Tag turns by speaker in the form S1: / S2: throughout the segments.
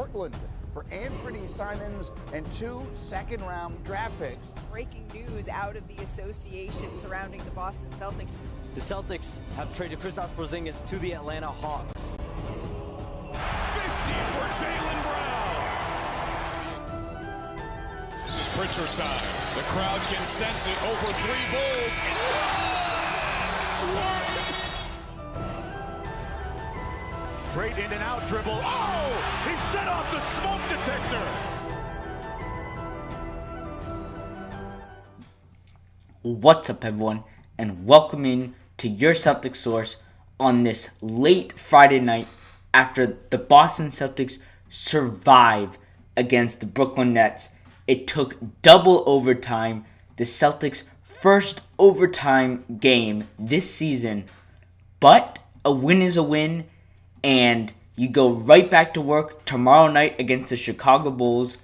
S1: Portland for Anthony Simons and 2 second-round draft picks.
S2: Breaking news out of the association surrounding the Boston Celtics.
S3: The Celtics have traded Kristaps Porzingis to the Atlanta Hawks.
S4: 50 for Jaylen Brown. This is Pritchard time. The crowd can sense it. Over 3 Bulls. It's great in and out dribble. Oh! He set off the smoke detector.
S5: What's up, everyone, and welcome in to your Celtics source on this late Friday night after the Boston Celtics survive against the Brooklyn Nets. It took double overtime, the Celtics' first overtime game this season, but a win is a win, and you go right back to work tomorrow night against the Chicago Bulls.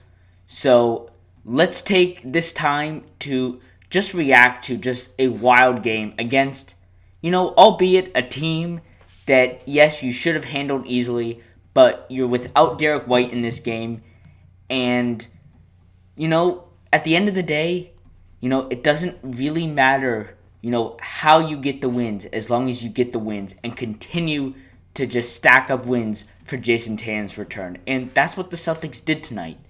S5: So let's take this time to just react to just a wild game against, albeit a team that, yes, you should have handled easily, but you're without Derek White in this game. And, at the end of the day, it doesn't really matter, how you get the wins, as long as you get the wins and continue to just stack up wins for Jason Tatum's return. And that's what the Celtics did tonight.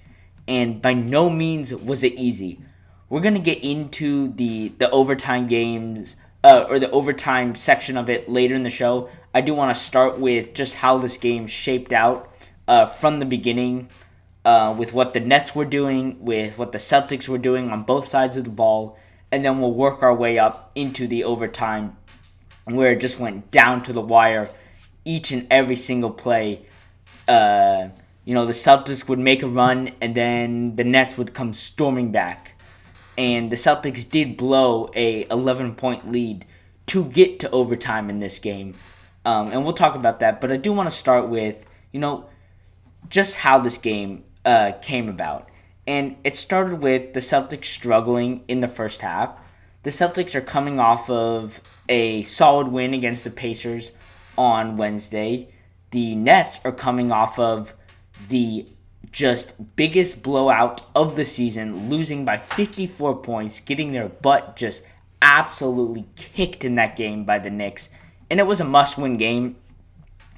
S5: And by no means was it easy. We're going to get into the overtime games, or the overtime section of it later in the show. I do want to start with just how this game shaped out from the beginning, with what the Nets were doing, with what the Celtics were doing on both sides of the ball, and then we'll work our way up into the overtime, where it just went down to the wire each and every single play. The Celtics would make a run, and then the Nets would come storming back. And the Celtics did blow a 11-point lead to get to overtime in this game. And we'll talk about that. But I do want to start with, just how this game came about. And it started with the Celtics struggling in the first half. The Celtics are coming off of a solid win against the Pacers on Wednesday. The Nets are coming off of the just biggest blowout of the season, losing by 54 points, getting their butt just absolutely kicked in that game by the Knicks. And it was a must-win game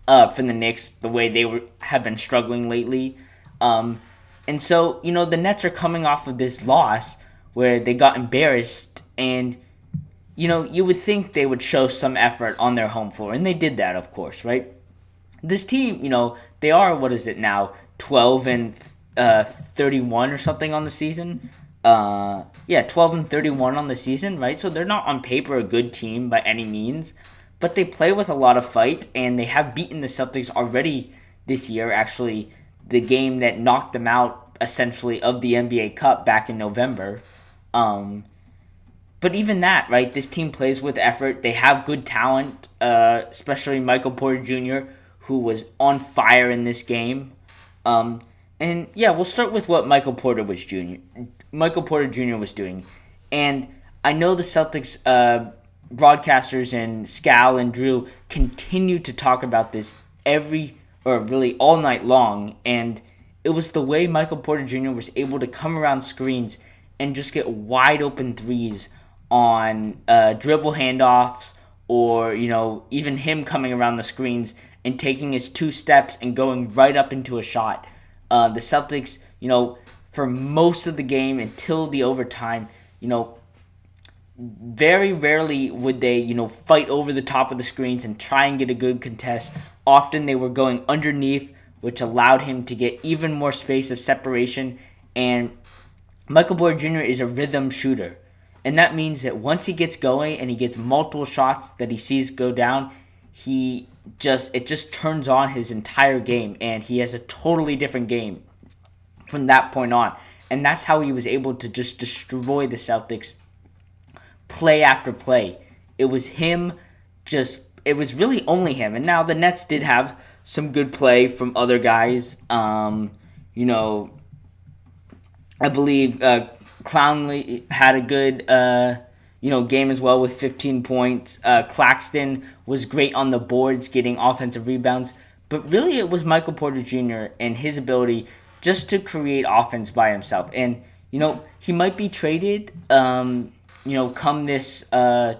S5: for the Knicks, the way they have been struggling lately. And so, the Nets are coming off of this loss where they got embarrassed, and, you would think they would show some effort on their home floor, and they did that, of course, right? This team, they are, 12 and 31 or something on the season. 12 and 31 on the season, right? So they're not on paper a good team by any means, but they play with a lot of fight, and they have beaten the Celtics already this year, actually, the game that knocked them out, essentially, of the NBA Cup back in November. But even that, right, this team plays with effort. They have good talent, especially Michael Porter Jr., who was on fire in this game. We'll start with what Michael Porter Jr. was doing. And I know the Celtics broadcasters and Scal and Drew continue to talk about this really all night long. And it was the way Michael Porter Jr. was able to come around screens and just get wide open threes on dribble handoffs, or, even him coming around the screens and taking his 2 steps and going right up into a shot. The Celtics, for most of the game until the overtime, very rarely would they, fight over the top of the screens and try and get a good contest. Often they were going underneath, which allowed him to get even more space of separation. And Michael Porter Jr. is a rhythm shooter. And that means that once he gets going and he gets multiple shots that he sees go down, it just turns on his entire game, and he has a totally different game from that point on. And that's how he was able to just destroy the Celtics play after play. It was him, it was really only him. And now the Nets did have some good play from other guys. I believe Clowney had a good game as well with 15 points. Claxton was great on the boards, getting offensive rebounds. But really, it was Michael Porter Jr. and his ability just to create offense by himself. And, he might be traded, come this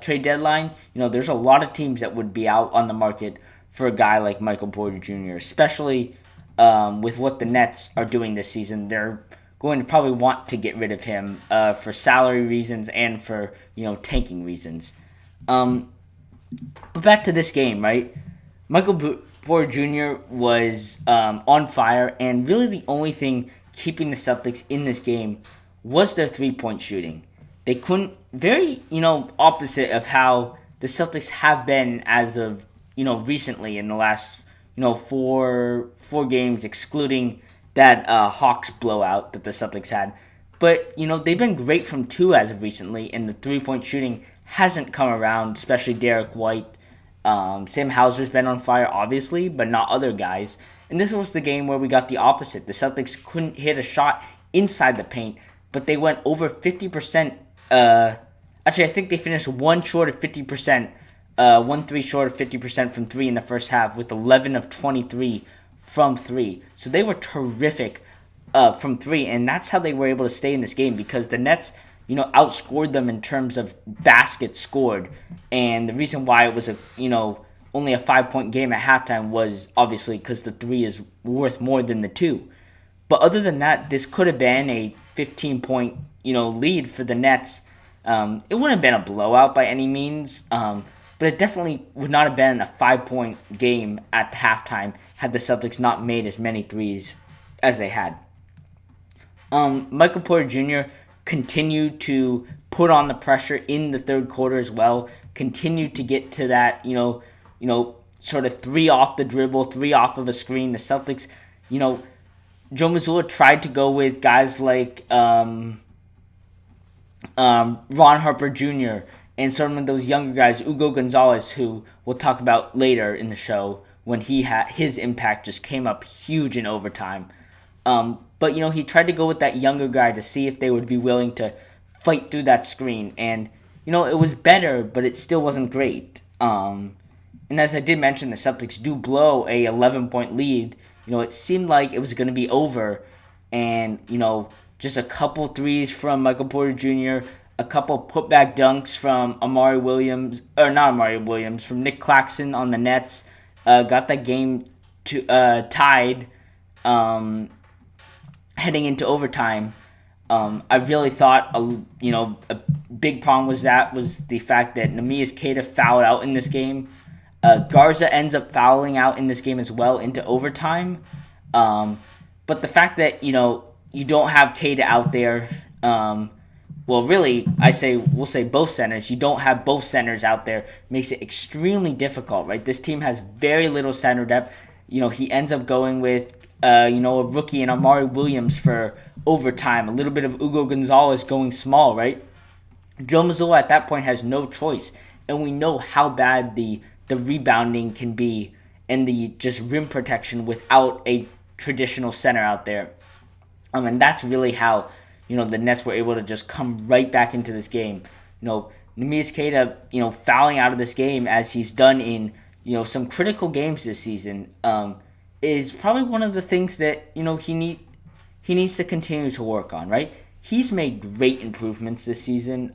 S5: trade deadline. There's a lot of teams that would be out on the market for a guy like Michael Porter Jr., especially with what the Nets are doing this season. They're going to probably want to get rid of him for salary reasons and for, tanking reasons. But back to this game, right? Michael Porter Jr. was on fire, and really the only thing keeping the Celtics in this game was their three-point shooting. They couldn't, very, opposite of how the Celtics have been as of, recently in the last, four games, excluding that Hawks blowout that the Celtics had. But, they've been great from two as of recently, and the three-point shooting hasn't come around, especially Derek White. Sam Hauser's been on fire, obviously, but not other guys. And this was the game where we got the opposite. The Celtics couldn't hit a shot inside the paint, but they went over 50%. Actually, I think they finished one short of 50%, 1-3 short of 50% from three in the first half, with 11 of 23 from three. So they were terrific from three, and that's how they were able to stay in this game, because the Nets, outscored them in terms of baskets scored. And the reason why it was only a 5-point game at halftime was obviously because the three is worth more than the two. But other than that, this could have been a 15-point, lead for the Nets. It wouldn't have been a blowout by any means, but it definitely would not have been a 5-point game at the halftime had the Celtics not made as many threes as they had. Michael Porter Jr. continued to put on the pressure in the third quarter as well, continued to get to that, sort of three off the dribble, three off of a screen. The Celtics, Joe Mazzulla tried to go with guys like Ron Harper Jr. and some of those younger guys, Hugo Gonzalez, who we'll talk about later in the show, when his impact just came up huge in overtime. But, he tried to go with that younger guy to see if they would be willing to fight through that screen. And, it was better, but it still wasn't great. And as I did mention, the Celtics do blow a 11-point lead. It seemed like it was going to be over. And, just a couple threes from Michael Porter Jr., a couple putback dunks from from Nick Claxton on the Nets. Got that game tied heading into overtime. I really thought, a big problem was the fact that Neemias Queta fouled out in this game. Garza ends up fouling out in this game as well into overtime. But the fact that, you don't have Queta out there, well, really, we'll say both centers. You don't have both centers out there. Makes it extremely difficult, right? This team has very little center depth. He ends up going with, a rookie in Amari Williams for overtime. A little bit of Hugo Gonzalez going small, right? Joe Mazzulla at that point has no choice. And we know how bad the rebounding can be and the just rim protection without a traditional center out there. And that's really how, the Nets were able to just come right back into this game. Neemias Queta, fouling out of this game as he's done in, some critical games this season, is probably one of the things that, he needs to continue to work on, right? He's made great improvements this season.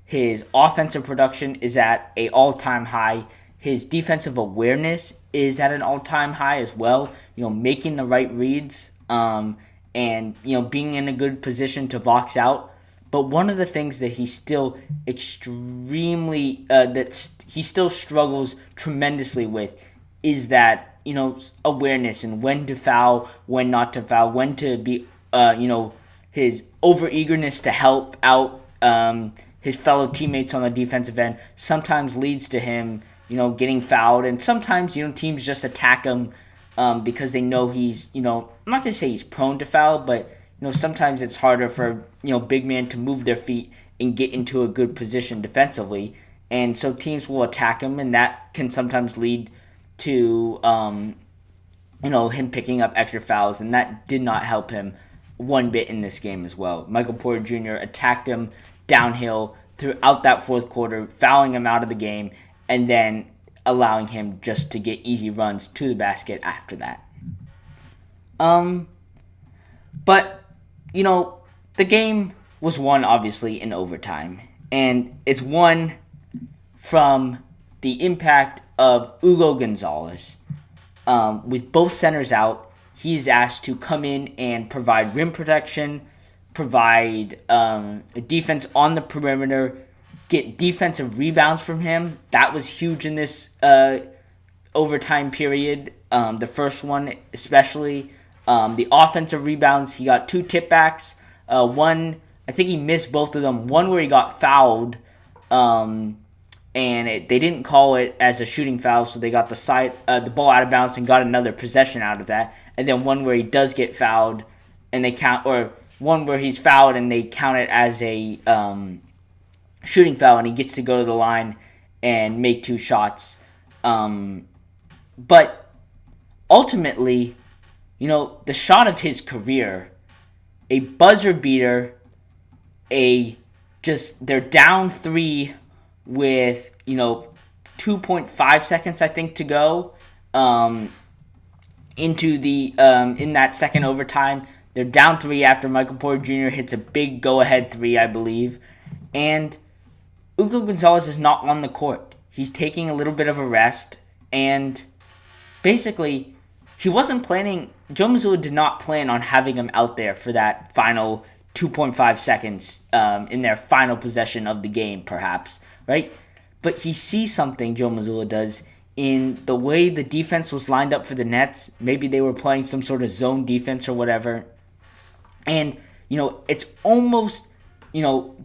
S5: His offensive production is at an all-time high. His defensive awareness is at an all-time high as well. Making the right reads, and being in a good position to box out. But one of the things that he still he still struggles tremendously with is that awareness and when to foul, when not to foul, when to be his overeagerness to help out his fellow teammates on the defensive end sometimes leads to him getting fouled, and sometimes teams just attack him because they know he's, I'm not going to say he's prone to foul, but, sometimes it's harder for, big men to move their feet and get into a good position defensively. And so teams will attack him, and that can sometimes lead to, him picking up extra fouls, and that did not help him one bit in this game as well. Michael Porter Jr. attacked him downhill throughout that fourth quarter, fouling him out of the game, and then allowing him just to get easy runs to the basket after that. But, the game was won, obviously, in overtime. And it's won from the impact of Hugo Gonzalez. With both centers out, he's asked to come in and provide rim protection, provide a defense on the perimeter, get defensive rebounds from him. That was huge in this overtime period. The first one especially. The offensive rebounds, he got 2 tip-backs. One, I think he missed both of them. One where he got fouled, and they didn't call it as a shooting foul, so they got the ball out of bounds and got another possession out of that. And then one where he does get fouled, and they count, or one where he's fouled and they count it as a shooting foul, and he gets to go to the line and make 2 shots. But ultimately, the shot of his career, a buzzer beater, they're down 3 with, 2.5 seconds, I think, to go, into in that second overtime. They're down 3 after Michael Porter Jr. hits a big go-ahead 3, I believe. And Hugo Gonzalez is not on the court. He's taking a little bit of a rest, and basically, he wasn't planning. Joe Mazzulla did not plan on having him out there for that final 2.5 seconds in their final possession of the game, perhaps, right? But he sees something, Joe Mazzulla does, in the way the defense was lined up for the Nets. Maybe they were playing some sort of zone defense or whatever. And, it's almost,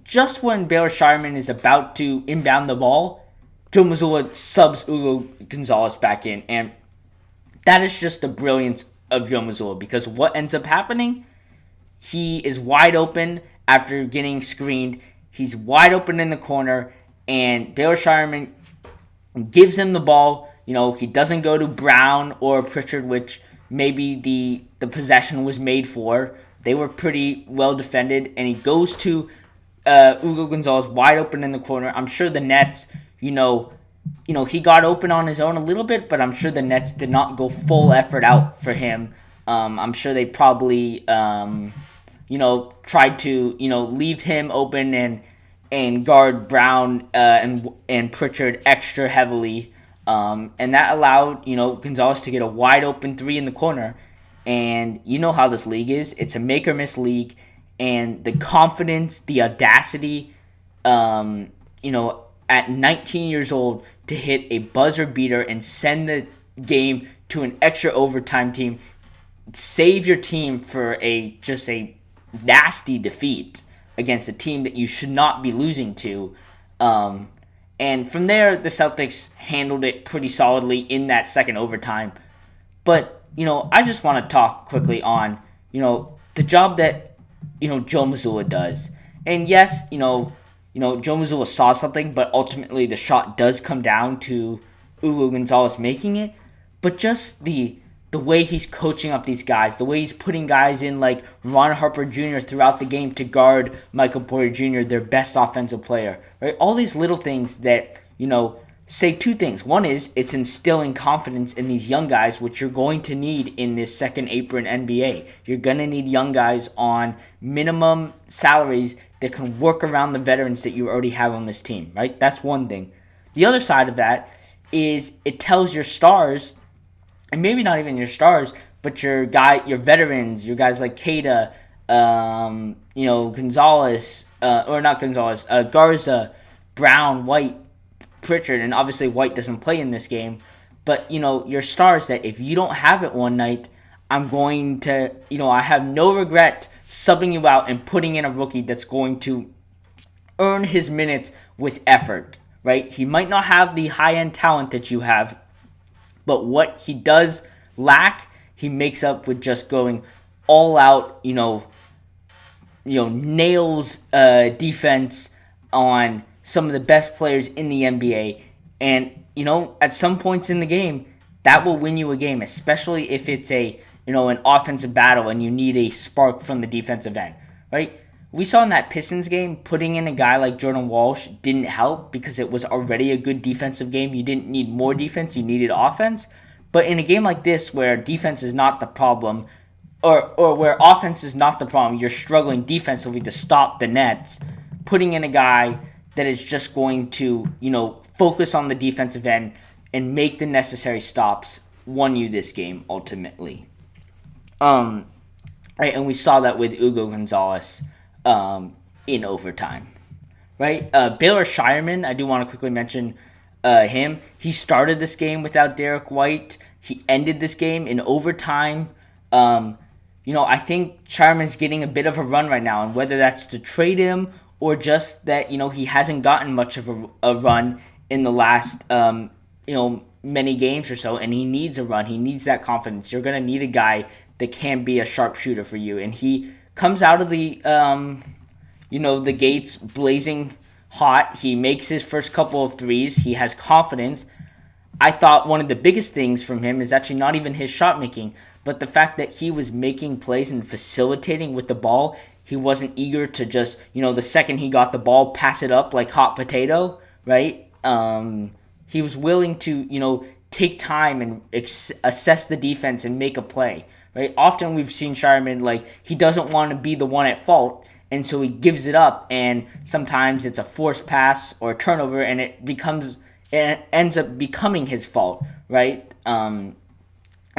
S5: just when Baylor Scheierman is about to inbound the ball, Joe Mazzulla subs Hugo Gonzalez back in. And that is just the brilliance of Joe Mazzulla, because what ends up happening, he is wide open after getting screened. He's wide open in the corner, and Baylor Scheierman gives him the ball. He doesn't go to Brown or Pritchard, which maybe the possession was made for. They were pretty well defended, and he goes to Hugo Gonzalez wide open in the corner. I'm sure the Nets, he got open on his own a little bit, but I'm sure the Nets did not go full effort out for him. I'm sure they probably, tried to, leave him open and guard Brown and Pritchard extra heavily. And that allowed, Gonzalez to get a wide open 3 in the corner. And you know how this league is. It's a make or miss league. And the confidence, the audacity, at 19 years old to hit a buzzer beater and send the game to an extra overtime team, save your team for a nasty defeat against a team that you should not be losing to. And from there, the Celtics handled it pretty solidly in that second overtime. But, I just want to talk quickly on, the job that, Joe Mazzulla does. And yes, Joe Mazzulla saw something, but ultimately the shot does come down to Hugo Gonzalez making it. But just the way he's coaching up these guys, the way he's putting guys in like Ron Harper Jr. throughout the game to guard Michael Porter Jr., their best offensive player, right? All these little things that, say 2 things. One is it's instilling confidence in these young guys, which you're going to need in this second apron NBA. You're going to need young guys on minimum salaries that can work around the veterans that you already have on this team, right? That's one thing. The other side of that is it tells your stars, and maybe not even your stars, but your veterans, your guys like Queta, Gonzalez, Garza, Brown, White, Pritchard, and obviously White doesn't play in this game, but, your stars that if you don't have it one night, I'm going to, I have no regret subbing you out and putting in a rookie that's going to earn his minutes with effort, right? He might not have the high-end talent that you have, but what he does lack, he makes up with just going all out, nails defense on some of the best players in the NBA. And, at some points in the game, that will win you a game, especially if it's an offensive battle and you need a spark from the defensive end, right? we saw in that Pistons game, putting in a guy like Jordan Walsh didn't help because it was already a good defensive game. You didn't need more defense, you needed offense. But in a game like this where defense is not the problem, or where offense is not the problem, you're struggling defensively to stop the Nets, putting in a guy that is just going to, focus on the defensive end and make the necessary stops won you this game ultimately. Right, and we saw that with Hugo Gonzalez in overtime. Right? Baylor Scheierman, I do want to quickly mention him. He started this game without Derek White. He ended this game in overtime. I think Scheierman's getting a bit of a run right now, and whether that's to trade him or just that, he hasn't gotten much of a run in the last, many games or so, and he needs a run. He needs that confidence. You're going to need a guy that can be a sharpshooter for you, and he comes out of the, the gates blazing hot. He makes his first couple of threes. He has confidence. I thought one of the biggest things from him is actually not even his shot making, but the fact that he was making plays and facilitating with the ball. He wasn't eager to just, the second he got the ball, pass it up like hot potato, right? He was willing to, take time and assess the defense and make a play, right? Often we've seen Scheierman, he doesn't want to be the one at fault, and so he gives it up, and sometimes it's a forced pass or a turnover, and it ends up becoming his fault, right? And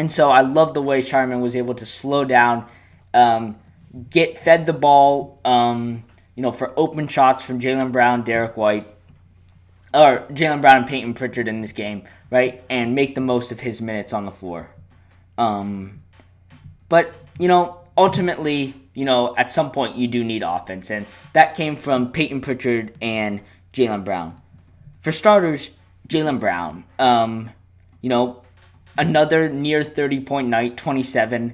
S5: so I love the way Scheierman was able to slow down, get fed the ball, for open shots from Jaylen Brown, Derek White, or Jaylen Brown and Payton Pritchard in this game, right? And make the most of his minutes on the floor. But, ultimately, at some point you do need offense, and that came from Payton Pritchard and Jaylen Brown. For starters, Jaylen Brown, another near 30-point night, 27.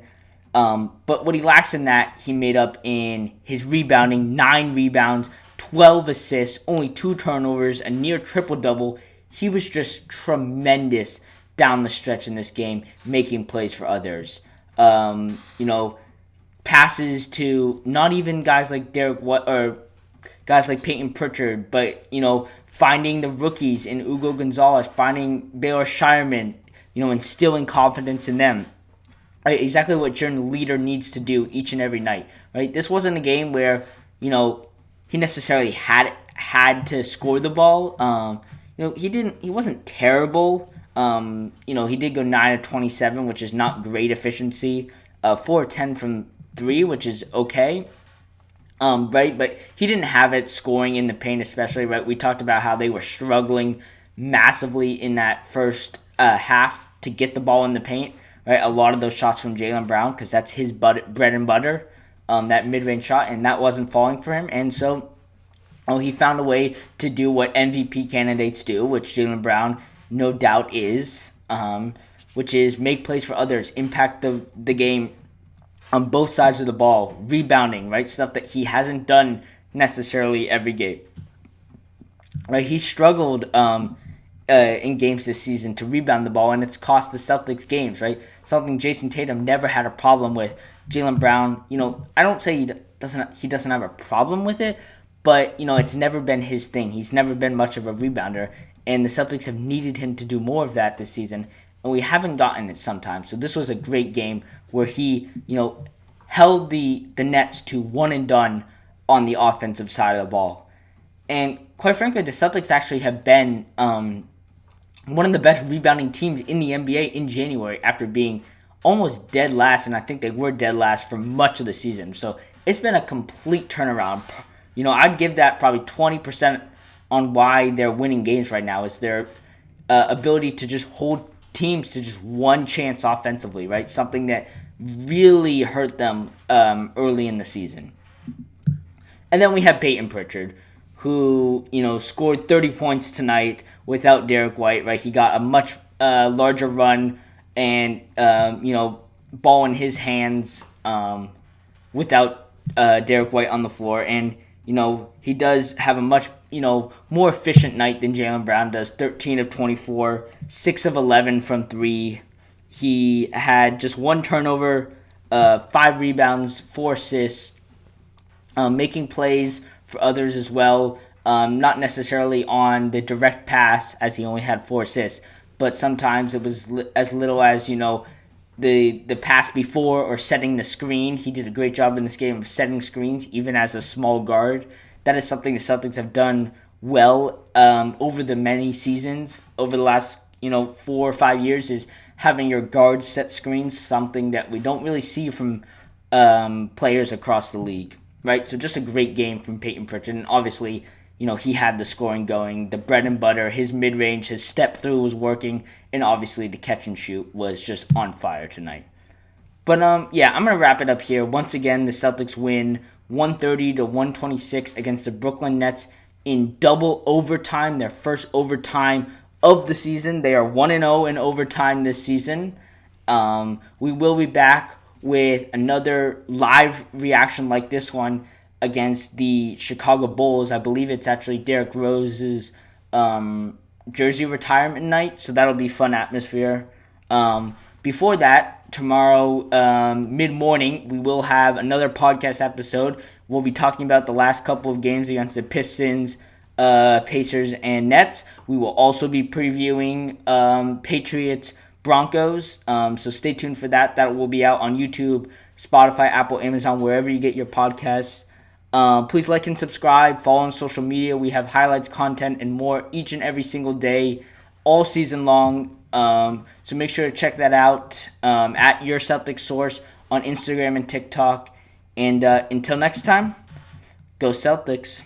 S5: But what he lacks in that, he made up in his rebounding, 9 rebounds, 12 assists, only 2 turnovers, a near triple-double. He was just tremendous down the stretch in this game, making plays for others. Passes to not even guys like Derek White or guys like Payton Pritchard, but, finding the rookies in Hugo Gonzalez, finding Baylor Scheierman, instilling confidence in them. Right, exactly what your leader needs to do each and every night. Right, this wasn't a game where he necessarily had to score the ball. He wasn't terrible. He did go 9 of 27, which is not great efficiency. 4 of 10 from 3, which is okay. Right, but he didn't have it scoring in the paint, especially. Right, we talked about how they were struggling massively in that first half to get the ball in the paint. Right, a lot of those shots from Jaylen Brown, because that's his bread and butter, that mid-range shot, and that wasn't falling for him. And so, he found a way to do what MVP candidates do, which Jaylen Brown no doubt is, which is make plays for others, impact the game on both sides of the ball, rebounding, right, stuff that he hasn't done necessarily every game. Right, he struggled in games this season to rebound the ball, and it's cost the Celtics games, right? Something Jason Tatum never had a problem with. Jaylen Brown, I don't say he doesn't have a problem with it, but it's never been his thing. He's never been much of a rebounder, and the Celtics have needed him to do more of that this season, and we haven't gotten it sometimes. So this was a great game where he, held the Nets to one and done on the offensive side of the ball. And quite frankly, the Celtics actually have been one of the best rebounding teams in the NBA in January after being almost dead last, and I think they were dead last for much of the season. So it's been a complete turnaround. I'd give that probably 20% on why they're winning games right now is their ability to just hold teams to just one chance offensively, right? Something that really hurt them early in the season. And then we have Payton Pritchard, who, scored 30 points tonight without Derek White, right? He got a much larger run and, ball in his hands without Derek White on the floor. And, he does have a much, more efficient night than Jaylen Brown does. 13 of 24, 6 of 11 from 3. He had just 1 turnover, 5 rebounds, 4 assists. making plays for others as well. Not necessarily on the direct pass, as he only had 4 assists, but sometimes it was as little as, the pass before or setting the screen. He did a great job in this game of setting screens, even as a small guard. That is something the Celtics have done well over the many seasons, over the last 4 or 5 years, is having your guards set screens, something that we don't really see from players across the league, right? So just a great game from Payton Pritchard, and obviously, he had the scoring going, the bread and butter, his mid-range, his step-through was working, and obviously the catch and shoot was just on fire tonight. But I'm going to wrap it up here. Once again, the Celtics win 130-126 against the Brooklyn Nets in double overtime, their first overtime of the season. They are 1-0 in overtime this season. We will be back with another live reaction like this one against the Chicago Bulls. I believe it's actually Derrick Rose's jersey retirement night, so that'll be fun atmosphere. Before that, tomorrow mid-morning, we will have another podcast episode. We'll be talking about the last couple of games against the Pistons, Pacers, and Nets. We will also be previewing Patriots, Broncos, so stay tuned for that. That will be out on YouTube, Spotify, Apple, Amazon, wherever you get your podcasts. Please like and subscribe, follow on social media. We have highlights, content, and more each and every single day, all season long. So make sure to check that out at Your Celtics Source on Instagram and TikTok. And until next time, go Celtics.